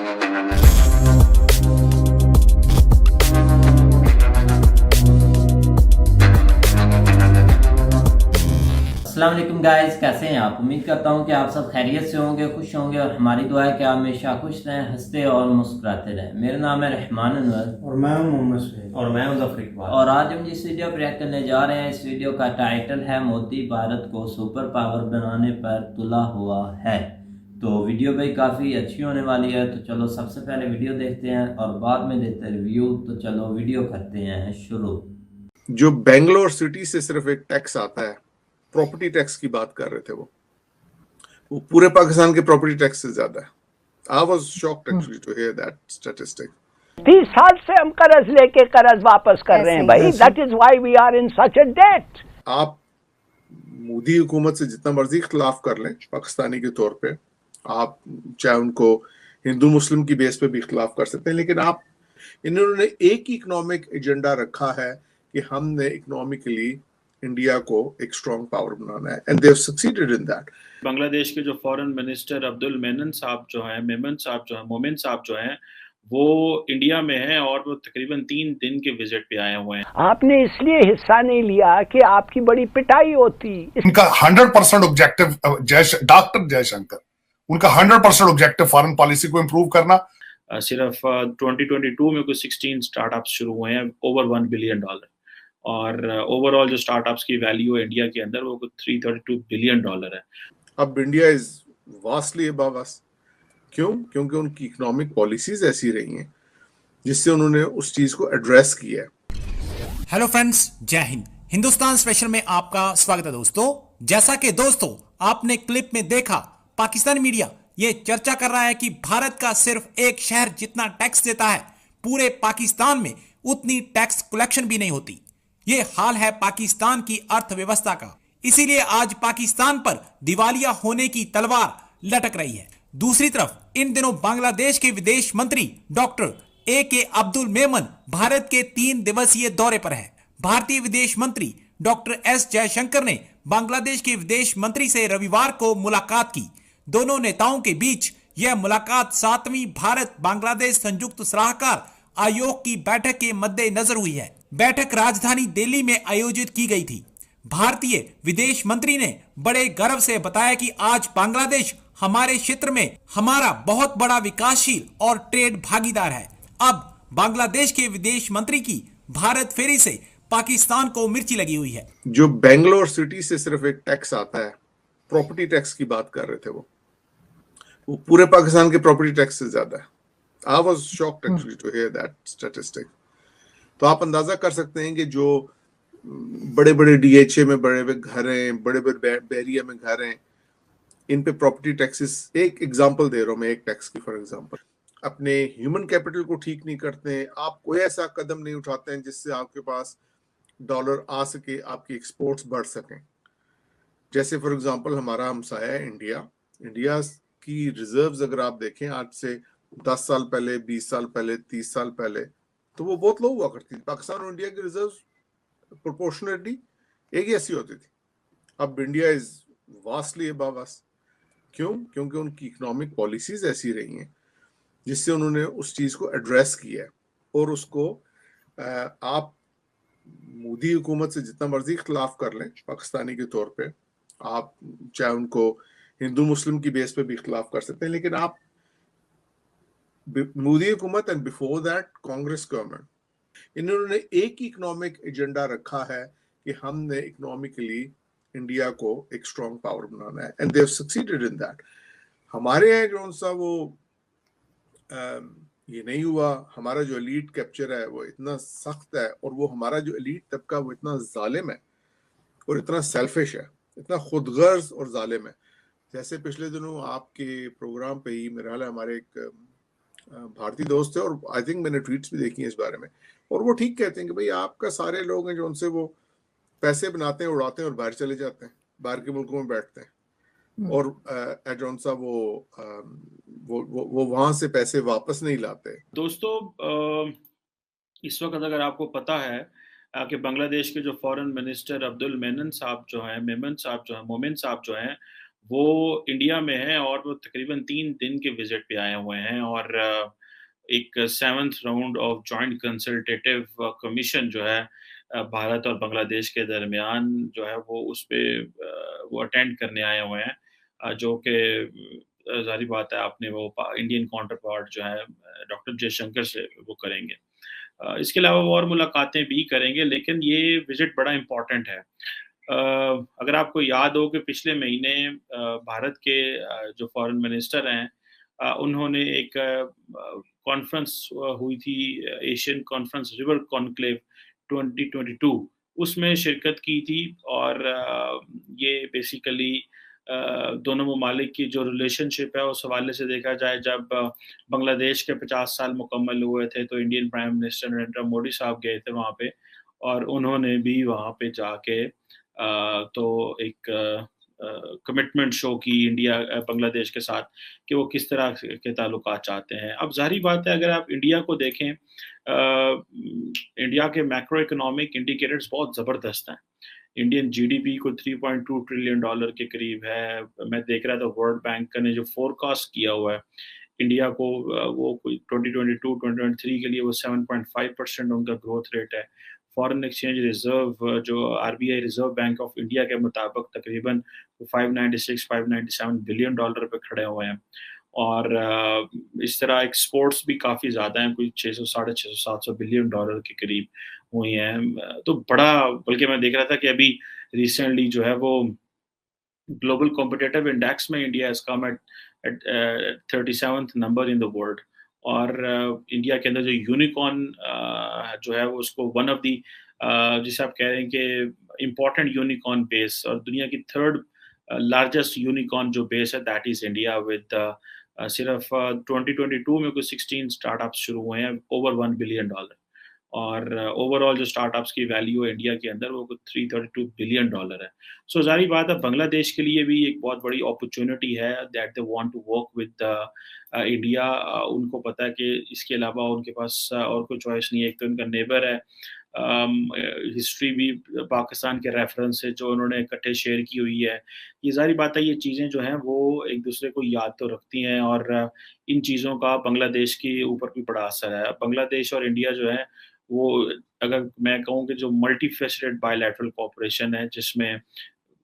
अस्सलाम वालेकुम गाइस, कैसे हैं आप। उम्मीद करता हूं कि आप सब खैरियत से होंगे, खुश होंगे और हमारी दुआ है कि आप हमेशा खुश रहें, हंसते और मुस्कुराते रहें। मेरा नाम है रहमान अनवर और मैं हूं मोहम्मद सुहेल और मैं हूं ज़फर इकबाल। और आज हम जिस वीडियो पर रिएक्ट करने जा रहे हैं, इस वीडियो का टाइटल है मोदी भारत को सुपर पावर बनाने पर तुला हुआ है। तो वीडियो भाई काफ़ी अच्छी होने वाली है। तो चलो सबसे पहले वीडियो देखते हैं और बाद में देते हैं रिव्यू। तो चलो वीडियो करते हैं शुरू। जो बेंगलोर सिटी से सिर्फ एक टैक्स आता है, प्रॉपर्टी टैक्स की बात कर रहे थे, वो पूरे पाकिस्तान के प्रॉपर्टी टैक्स से ज्यादा है। I was shocked actually to hear that statistic. 30 साल से हम कर्ज लेके कर्ज वापस कर रहे हैं भाई। That is why we are in such a debt. आप मोदी हुकूमत से जितना मर्जी इख्तलाफ कर लें पाकिस्तानी के तौर पे, आप चाहे उनको हिंदू मुस्लिम की बेस पे भी इख्तलाफ कर सकते हैं, लेकिन आप इन्होंने एक ही इकोनॉमिक एजेंडा रखा है कि हमने इकोनॉमिकली इंडिया को एक स्ट्रॉन्ग पावर बनाना है, and they have succeeded in that. Bangladesh के जो फॉरेन मिनिस्टर अब्दुल मेमन साहब जो हैं, मोमिन साहब जो हैं, वो इंडिया में हैं और वो तकरीबन 3 दिन के विजिट पे आए हुए हैं। आपने इसलिए हिस्सा नहीं लिया कि आपकी बड़ी पिटाई होती। उनका 100% ऑब्जेक्टिव डॉक्टर जयशंकर, उनका 100% ऑब्जेक्टिव फॉरेन पॉलिसी को इम्प्रूव करना। सिर्फ 2022 में कुछ 16 स्टार्टअप्स शुरू हुए हैं, ओवर $1 बिलियन, और ओवरऑल जो स्टार्टअप्स की वैल्यू है इंडिया के अंदर वो कुछ $332 बिलियन है। अब इंडिया इज वास्टली अबव अस। क्यों? क्योंकि उनकी इकोनॉमिक पॉलिसीज ऐसी रही हैं जिससे उन्होंने उस चीज को एड्रेस किया है। हेलो फ्रेंड्स, जय हिंद। हिंदुस्तान स्पेशल में आपका स्वागत है दोस्तों। जैसा कि दोस्तों आपने क्लिप में देखा, पाकिस्तानी मीडिया ये चर्चा कर रहा है कि भारत का सिर्फ एक शहर जितना टैक्स देता है, पूरे पाकिस्तान में उतनी टैक्स कलेक्शन भी नहीं होती। ये हाल है पाकिस्तान की अर्थव्यवस्था का। इसीलिए आज पाकिस्तान पर दिवालिया होने की तलवार लटक रही है। दूसरी तरफ इन दिनों बांग्लादेश के विदेश मंत्री डॉक्टर A.K. अब्दुल मेमन भारत के 3 दिवसीय दौरे पर है। भारतीय विदेश मंत्री डॉक्टर S. जयशंकर ने बांग्लादेश के विदेश मंत्री से रविवार को मुलाकात की। दोनों नेताओं के बीच यह मुलाकात 7वीं भारत बांग्लादेश संयुक्त सलाहकार आयोग की बैठक के मद्देनजर हुई है। बैठक राजधानी दिल्ली में आयोजित की गई थी। भारतीय विदेश मंत्री ने बड़े गर्व से बताया कि आज बांग्लादेश हमारे क्षेत्र में हमारा बहुत बड़ा विकासशील और ट्रेड भागीदार है। अब बांग्लादेश के विदेश मंत्री की भारत फेरी से पाकिस्तान को मिर्ची लगी हुई है। जो बेंगलोर सिटी से सिर्फ एक टैक्स आता है, प्रॉपर्टी टैक्स की बात कर रहे थे, वो पूरे पाकिस्तान के प्रॉपर्टी टैक्स से ज्यादा है। I was shocked actually to hear that statistic. तो आप अंदाजा कर सकते हैं कि जो बड़े बड़े DHA में बड़े बड़े घर हैं, बड़े बड़े बैरिया में घर हैं, इन पे प्रॉपर्टी टैक्सेस, एक एग्जांपल दे रहा हूं मैं एक टैक्स की। फॉर एग्जांपल, अपने ह्यूमन कैपिटल को ठीक नहीं करते हैं, आप कोई ऐसा कदम नहीं उठाते हैं जिससे आपके पास डॉलर आ सके, आपकी एक्सपोर्ट्स बढ़ सकें। जैसे फॉर एग्जांपल हमारा हमसाया है इंडिया की रिजर्व्स अगर आप देखें आज से 10 साल पहले, 20 साल पहले, 30 साल पहले, तो वो बहुत लो हुआ करती थी। पाकिस्तान और इंडिया की रिजर्व्स प्रोपोर्शनेटली एक ही ऐसी होती थी। अब इंडिया इज वास्टली अबव अस। क्यों? क्योंकि उनकी इकोनॉमिक पॉलिसीज ऐसी रही हैं जिससे उन्होंने उस चीज को एड्रेस किया है, और उसको आप मोदी हुकूमत से जितना मर्जी इख्तलाफ कर लें पाकिस्तानी के तौर पे, आप चाहे उनको हिंदू मुस्लिम की बेस पे भी इख्तलाफ कर सकते हैं, लेकिन आप मोदी हुकूमत and before that Congress government, इन्होंने एक ही इकोनॉमिक एजेंडा रखा है कि हमने इकोनॉमिकली इंडिया को एक स्ट्रॉन्ग पावर बनाना है, and they have succeeded in that. हमारे यहाँ जो सा वो ये नहीं हुआ। हमारा जो एलीट कैप्चर है वो इतना सख्त है, और वो हमारा जो एलीट तबका वो इतना जालिम है और इतना सेल्फिश है, इतना खुदगर्ज और जालिम है। जैसे पिछले दिनों आपके प्रोग्राम पे ही मेरा हाल है, हमारे एक भारतीय दोस्त है, और आई थिंक मैंने ट्वीट्स भी देखी हैं इस बारे में, और वो ठीक कहते हैं कि भाई आपका सारे लोग हैं जो उनसे वो पैसे बनाते हैं, उड़ाते हैं और बाहर चले जाते हैं, बाहर के मुल्कों में बैठते हैं, और जो सा वो वहां से पैसे वापस नहीं लाते। दोस्तों, इस वक्त अगर आपको पता है कि बांग्लादेश के जो फॉरेन मिनिस्टर अब्दुल मेमन साहब जो हैं, मोमिन साहब जो हैं, वो इंडिया में है और वो तकरीबन 3 दिन के विजिट पे आए हुए हैं और एक 7th round of joint consultative commission जो है भारत और बांग्लादेश के दरमियान जो है वो उस पे वो अटेंड करने आए हुए हैं, जो कि ज़ाहिर बात है आपने वो इंडियन काउंटर पार्ट जो है डॉक्टर जयशंकर से वो करेंगे। इसके अलावा वो और मुलाकातें भी करेंगे, लेकिन ये विजिट बड़ा इम्पोर्टेंट है। अगर आपको याद हो कि पिछले महीने भारत के जो फॉरेन मिनिस्टर हैं, उन्होंने एक कॉन्फ्रेंस हुई थी, एशियन कॉन्फ्रेंस रिवर कॉन्क्लेव 2022, उसमें शिरकत की थी और ये बेसिकली दोनों ममालिक की जो रिलेशनशिप है उस हवाले से देखा जाए, जब बांग्लादेश के 50 साल मुकम्मल हुए थे तो Indian prime minister Narendra Modi साहब गए थे वहाँ पे और उन्होंने भी वहाँ पे जाके तो एक कमिटमेंट शो की इंडिया बांग्लादेश के साथ कि वो किस तरह के ताल्लुकात चाहते हैं। अब ज़ाहिर बात है, अगर आप इंडिया को देखें, इंडिया के मैक्रो इकोनॉमिक इंडिकेटर्स बहुत ज़बरदस्त हैं। इंडियन जीडीपी को $3.2 ट्रिलियन के करीब है। मैं देख रहा था वर्ल्ड बैंक ने जो फोरकास्ट किया हुआ है इंडिया को, वो कोई 2022-2023 के लिए वो 7.5% उनका ग्रोथ रेट है। फॉरेन एक्सचेंज रिजर्व जो RBI reserve bank of India के मुताबिक तकरीबन 597 बिलियन डॉलर पे खड़े हुए हैं और इस तरह एक्सपोर्ट्स भी काफ़ी ज़्यादा हैं, कोई 600 साढ़े 600 700 बिलियन डॉलर के करीब हुई हैं। तो बड़ा, बल्कि मैं देख रहा था कि अभी रिसेंटली जो है वो ग्लोबल कॉम्पिटिटिव इंडेक्स में India has come at 37th number in the world और इंडिया के अंदर जो यूनिकॉर्न जो है वो उसको वन ऑफ दी जिसे आप कह रहे हैं कि इम्पोर्टेंट यूनिकॉर्न बेस और दुनिया की थर्ड लार्जेस्ट यूनिकॉर्न जो बेस है दैट इज़ इंडिया विद सिर्फ 2022 में कुछ 16 स्टार्टअप्स शुरू हुए हैं ओवर $1 बिलियन और ओवरऑल जो स्टार्टअप्स की वैल्यू है इंडिया के अंदर वो कुछ $332 बिलियन है। सो ज़ाहिर बात है बांग्लादेश के लिए भी एक बहुत बड़ी अपॉर्चुनिटी है that they want to work with India. उनको पता है कि इसके अलावा उनके पास और कोई चॉइस नहीं है। एक तो उनका नेबर है, हिस्ट्री भी पाकिस्तान के रेफरेंस से जो उन्होंने इकट्ठे शेयर की हुई है। ये ज़ाहिर बात है ये चीज़ें जो हैं वो एक दूसरे को याद तो रखती हैं और इन चीज़ों का बांग्लादेश के ऊपर भी बड़ा असर है। बांग्लादेश और इंडिया जो है वो, अगर मैं कहूँ कि जो मल्टी फेसेटेड बायलैटरल कोऑपरेशन है जिसमें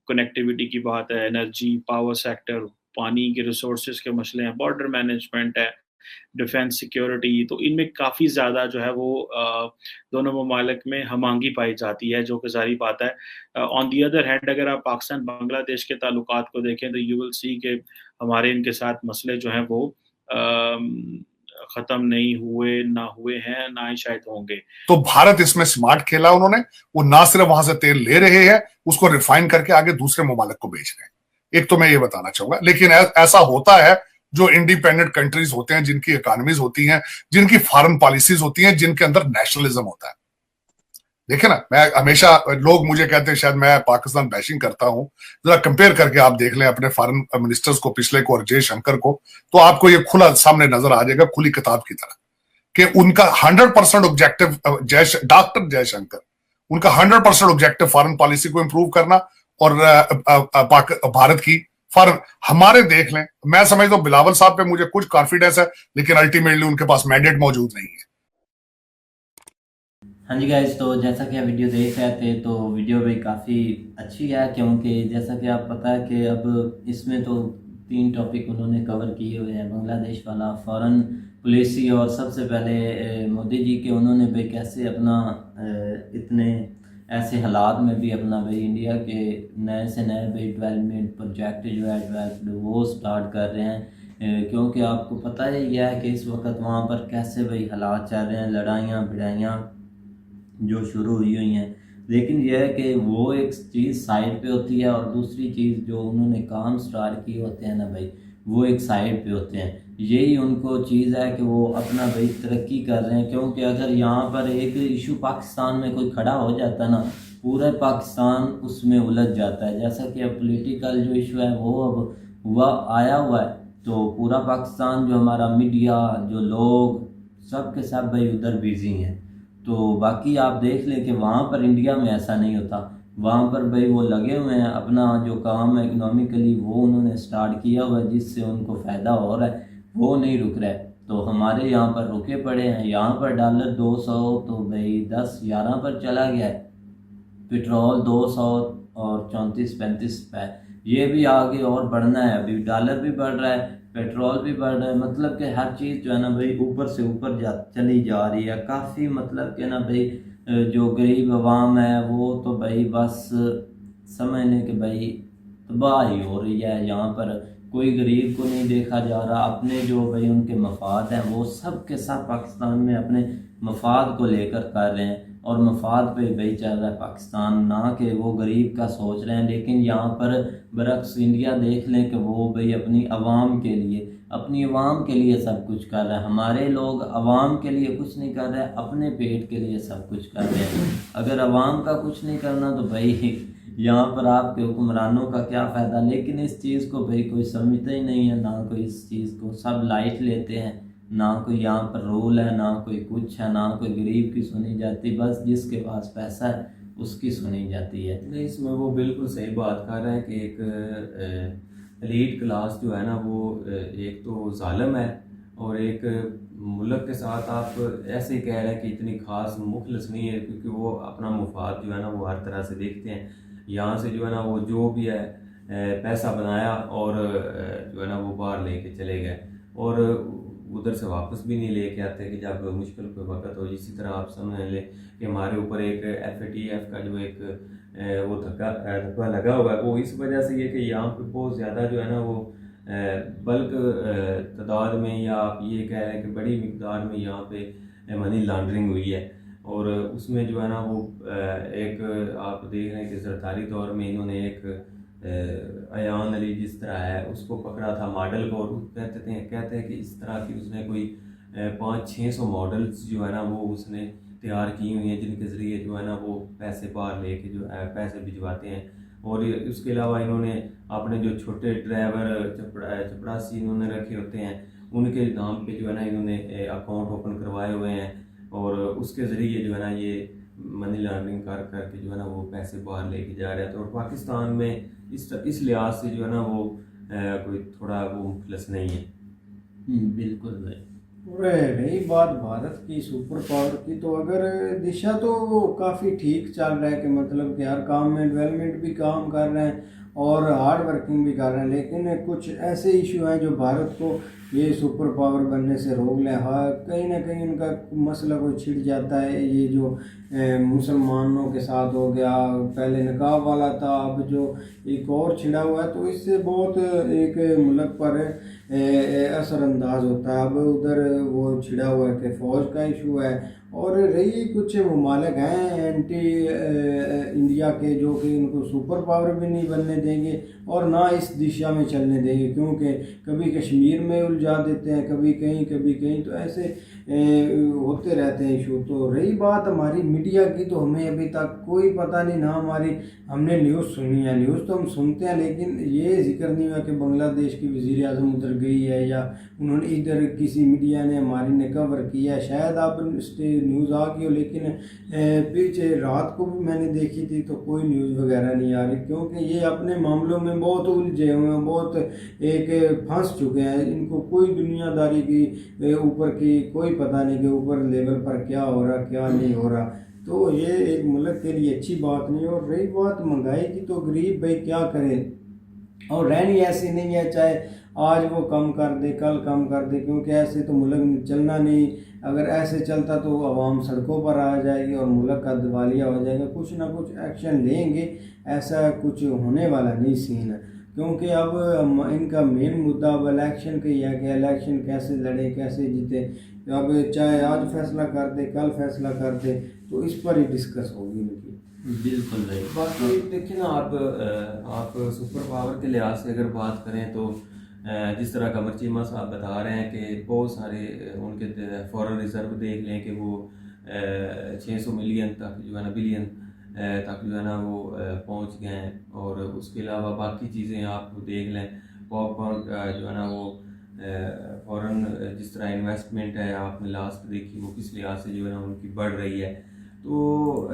कनेक्टिविटी की बात है, एनर्जी, पावर सेक्टर, पानी के रिसोर्सेज के मसले हैं, बॉर्डर मैनेजमेंट है, डिफेंस सिक्योरिटी, तो इनमें काफ़ी ज़्यादा जो है वो दोनों ममालिक में हम-आहंगी पाई जाती है, जो कि ज़ाहिर बात है। ऑन दी अदर हैंड अगर आप पाकिस्तान बांग्लादेश के ताल्लुकात को देखें तो यू विल सी कि हमारे इनके साथ मसले जो हैं वो ख़त्म नहीं हुए, ना हुए हैं, ना ही शायद होंगे। तो भारत इसमें स्मार्ट खेला उन्होंने। वो ना सिर्फ वहां से तेल ले रहे हैं, उसको रिफाइन करके आगे दूसरे ममालिक को बेच रहे हैं। एक तो मैं ये बताना चाहूंगा, लेकिन ऐसा होता है जो इंडिपेंडेंट कंट्रीज होते हैं, जिनकी इकोनॉमीज होती हैं, जिनकी फॉरेन पॉलिसीज होती हैं, जिनके अंदर नेशनलिज्म होता है। देखिए ना, मैं हमेशा, लोग मुझे कहते हैं शायद मैं पाकिस्तान बैशिंग करता हूं, जरा कंपेयर करके आप देख लें अपने फॉरेन मिनिस्टर्स को, पिछले को और जयशंकर को, तो आपको ये खुला सामने नजर आ जाएगा, खुली किताब की तरह, कि उनका 100% ऑब्जेक्टिव डॉक्टर जयशंकर, उनका 100% ऑब्जेक्टिव फॉरेन पॉलिसी को इंप्रूव करना और भारत की फॉरेन, हमारे देख लें, मैं समझता हूं बिलावल साहब पे मुझे कुछ कॉन्फिडेंस है, लेकिन अल्टीमेटली उनके पास मैंडेट मौजूद नहीं है। हाँ जी गाइस, तो जैसा कि आप वीडियो देख रहे थे तो वीडियो भी काफ़ी अच्छी है, क्योंकि जैसा कि आप पता है कि अब इसमें तो 3 टॉपिक उन्होंने कवर किए हुए हैं, बांग्लादेश वाला, फॉरेन पॉलिसी और सबसे पहले मोदी जी के उन्होंने भाई कैसे अपना इतने ऐसे हालात में भी अपना भाई इंडिया के नए से नए भाई डेवलपमेंट प्रोजेक्ट जो है वो स्टार्ट कर रहे हैं, क्योंकि आपको पता ही है कि इस वक्त वहाँ पर कैसे भाई हालात चल रहे हैं, लड़ाइयाँ भिड़ाइयाँ जो शुरू हुई हैं। लेकिन यह है कि वो एक चीज़ साइड पे होती है और दूसरी चीज़ जो उन्होंने काम स्टार्ट किए होते हैं ना भाई, वो एक साइड पे होते हैं। यही उनको चीज़ है कि वो अपना भाई तरक्की कर रहे हैं, क्योंकि अगर यहाँ पर एक इशू पाकिस्तान में कोई खड़ा हो जाता ना, पूरा पाकिस्तान उसमें उलझ जाता है। जैसा कि अब पॉलिटिकल जो इशू है वो अब हुआ आया हुआ है, तो पूरा पाकिस्तान जो हमारा मीडिया, जो लोग, सब के सब भाई उधर बिजी हैं। तो बाकी आप देख लें कि वहाँ पर इंडिया में ऐसा नहीं होता। वहाँ पर भाई वो लगे हुए हैं, अपना जो काम है इकोनॉमिकली वो उन्होंने स्टार्ट किया हुआ है, जिससे उनको फ़ायदा हो रहा है, वो नहीं रुक रहा है। तो हमारे यहाँ पर रुके पड़े हैं। यहाँ पर डॉलर 200 तो भाई 10-11 पर चला गया है। पेट्रोल 200 और 34-35 पे, ये भी आगे और बढ़ना है। अभी डॉलर भी बढ़ रहा है, पेट्रोल भी बढ़ रहा है, मतलब कि हर चीज़ जो है ना भाई ऊपर से ऊपर चली जा रही है काफ़ी। मतलब कि ना भाई जो गरीब आवाम है वो तो भाई बस समझ लें कि भाई तबाह ही हो रही है। यहाँ पर कोई गरीब को नहीं देखा जा रहा। अपने जो भाई उनके मफाद हैं वो सब के सब पाकिस्तान में अपने मफाद को लेकर कर रहे हैं, और मफाद पे भाई चल रहा है पाकिस्तान, ना कि वो गरीब का सोच रहे हैं। लेकिन यहाँ पर बरक्स इंडिया देख लें कि वो भाई अपनी आवाम के लिए, अपनी आवाम के लिए सब कुछ कर रहा है। हमारे लोग आवाम के लिए कुछ नहीं कर रहे हैं, अपने पेट के लिए सब कुछ कर रहे हैं। अगर आवाम का कुछ नहीं करना तो भाई यहाँ पर आपके हुक्मरानों का क्या फ़ायदा। लेकिन इस चीज़ को भाई कोई समझता ही नहीं है, ना कोई इस चीज़ को, सब लाइट लेते हैं। ना कोई यहाँ पर रूल है, ना कोई कुछ है, ना कोई गरीब की सुनी जाती, बस जिसके पास पैसा है उसकी सुनी जाती है। नहीं, इसमें वो बिल्कुल सही बात कर रहे हैं कि एक एलीट क्लास जो है ना वो एक तो जालिम है, और एक मुल्क के साथ आप ऐसे ही कह रहे हैं कि इतनी खास मुखलस नहीं है, क्योंकि वो अपना मुफाद जो है ना वो हर तरह से देखते हैं। यहाँ से जो है ना वो जो भी है पैसा बनाया और जो है ना वो बाहर लेके चले गए, और उधर से वापस भी नहीं लेके आते कि जब मुश्किल कोई वक्त हो। इसी तरह आप समझ लें कि हमारे ऊपर एक FATF का जो एक वो धक्का लगा हुआ है, वो इस वजह से ये कि यहाँ पे बहुत ज़्यादा जो है ना वो बल्क तादाद में, या आप ये कह रहे हैं कि बड़ी मिकदार में यहाँ पे मनी लॉन्ड्रिंग हुई है। और उसमें जो है ना वो एक आप देख रहे हैं कि ज़रदारी दौर में इन्होंने एक अयान अली जिस तरह है उसको पकड़ा था मॉडल को, और कहते हैं कि इस तरह की उसने कोई 500-600 मॉडल्स जो है ना वो उसने तैयार की हुई हैं, जिनके ज़रिए जो है ना वो पैसे बाहर लेके जो है पैसे भिजवाते हैं। और उसके अलावा इन्होंने अपने जो छोटे ड्राइवर चपड़ासी इन्होंने रखे होते हैं, उनके नाम पे जो है ना इन्होंने अकाउंट ओपन करवाए हुए हैं, और उसके ज़रिए जो है ना ये मनी लॉन्ड्रिंग कर करके जो है ना वो पैसे बाहर लेके जा रहे हैं। तो पाकिस्तान में इस लिहाज से जो है ना वो कोई थोड़ा वो मुखलस नहीं है। बिल्कुल भाई। और रही बात भारत की सुपर पावर की, तो अगर दिशा तो वो काफ़ी ठीक चल रहा है कि मतलब कि हर काम में डेवलपमेंट भी काम कर रहे हैं और हार्ड वर्किंग भी कर रहे हैं। लेकिन कुछ ऐसे इशू हैं जो भारत को ये सुपर पावर बनने से रोक लें। हाँ, कहीं ना कहीं उनका मसला कोई छिड़ जाता है। ये जो मुसलमानों के साथ हो गया, पहले निकाह वाला था, अब जो एक और छिड़ा हुआ है, तो इससे बहुत एक मुल्क पर असरअंदाज होता है। अब उधर वो छिड़ा हुआ है कि फ़ौज का इशू है, और रही कुछ ममालिक हैं एंटी इंडिया के जो कि इनको सुपर पावर भी नहीं बनने देंगे और ना इस दिशा में चलने देंगे, क्योंकि कभी कश्मीर में उलझा देते हैं, कभी कहीं, तो ऐसे होते रहते हैं इशू। तो रही बात हमारी मीडिया की, तो हमें अभी तक कोई पता नहीं, ना हमने न्यूज़ सुनी है। न्यूज़ तो हम सुनते हैं, लेकिन ये जिक्र नहीं हुआ कि बांग्लादेश की वज़ीर आज़म उधर गई है, या उन्होंने इधर किसी मीडिया ने हमारी ने कवर किया। शायद आप न्यूज़ आ गई हो, लेकिन पीछे रात को भी मैंने देखी थी तो कोई न्यूज़ वगैरह नहीं आ रही, क्योंकि ये अपने मामलों में बहुत उलझे हुए हैं, बहुत एक फंस चुके हैं। इनको कोई दुनियादारी की ऊपर की कोई पता नहीं कि ऊपर लेवल पर क्या हो रहा क्या नहीं हो रहा। तो ये एक मुल्क के लिए अच्छी बात नहीं। और रही बात महंगाई की, तो गरीब भाई क्या करे, और रहनी ऐसी नहीं है चाहे आज वो कम कर दे कल कम कर दे, क्योंकि ऐसे तो मुल्क चलना नहीं। अगर ऐसे चलता तो आवाम सड़कों पर आ जाएगी और मुल्क का दिवालिया हो जाएगा। कुछ ना कुछ एक्शन लेंगे, ऐसा कुछ होने वाला नहीं सीन है, क्योंकि अब इनका मेन मुद्दा अब इलेक्शन का ही है कि इलेक्शन कैसे लड़े कैसे जीते। अब चाहे आज फैसला कर दे कल फैसला कर दे, तो इस पर ही डिस्कस होगी इनकी। बिल्कुल भाई। बाकी देखिए ना, आप सुपर पावर के लिहाज से अगर बात करें तो जिस तरह कमर चीमा साहब बता रहे हैं कि बहुत सारे उनके फॉरेन रिजर्व देख लें कि वो 600 मिलियन तक जो है ना बिलियन तक जो है ना वो पहुंच गए हैं। और उसके अलावा बाकी चीज़ें आप देख लें, पॉपकॉर्न जो है ना वो फॉरेन जिस तरह इन्वेस्टमेंट है आपने लास्ट देखी वो किस लिहाज से जो है ना उनकी बढ़ रही है। तो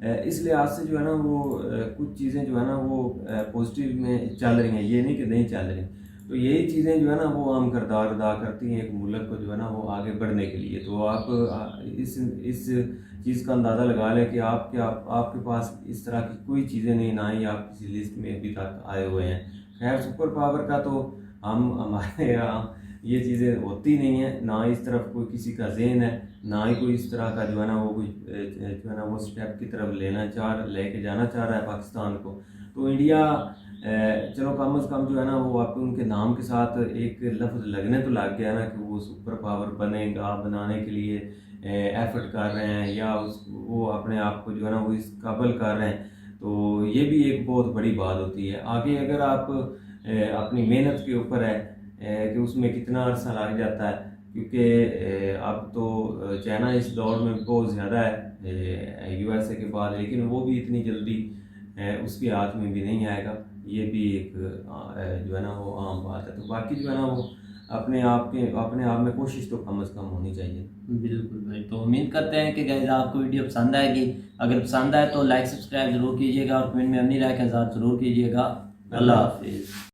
इस लिहाज से जो है ना वो कुछ चीज़ें जो है ना वो पॉजिटिव में चल रही हैं, ये नहीं कि नहीं चल रही। तो यही चीज़ें जो है ना वो अहम किरदार अदा करती हैं एक मुल्क को जो है ना वो आगे बढ़ने के लिए। तो आप इस चीज़ का अंदाज़ा लगा लें कि आपके पास इस तरह की कोई चीज़ें नहीं, ना ही आप किसी लिस्ट में अभी तक आए हुए हैं। खैर सुपर पावर का तो हमारे यहाँ ये चीज़ें होती नहीं है, ना इस तरफ कोई किसी का ज़हन है, ना ही कोई इस तरह का जो है ना वो कोई जो है ना वो स्टेप की तरफ लेके जाना चाह रहा है पाकिस्तान को। तो इंडिया चलो कम से कम जो है ना वो आप उनके नाम के साथ एक लफ्ज़ लगने तो लग गया ना कि वो सुपर पावर बनाने के लिए एफर्ट कर रहे हैं, या वो अपने आप को जो है ना वो इस काबिल कर रहे हैं। तो ये भी एक बहुत बड़ी बात होती है। आगे अगर आप अपनी मेहनत के ऊपर है कि उसमें कितना अरसा लग जाता है, क्योंकि अब तो चाइना इस दौर में बहुत ज़्यादा है यूएसए के बाद, लेकिन वो भी इतनी जल्दी उसके हाथ में भी नहीं आएगा। ये भी एक जो है ना वो आम बात है। तो बाकी जो है ना वो अपने आप में कोशिश तो कम से कम होनी चाहिए। बिल्कुल भाई, तो उम्मीद करते हैं कि गाइस आपको वीडियो पसंद आएगी। अगर पसंद आए तो लाइक सब्सक्राइब जरूर कीजिएगा और कमेंट में अपनी राय का इज़हार जरूर कीजिएगा। अल्लाह हाफिज़।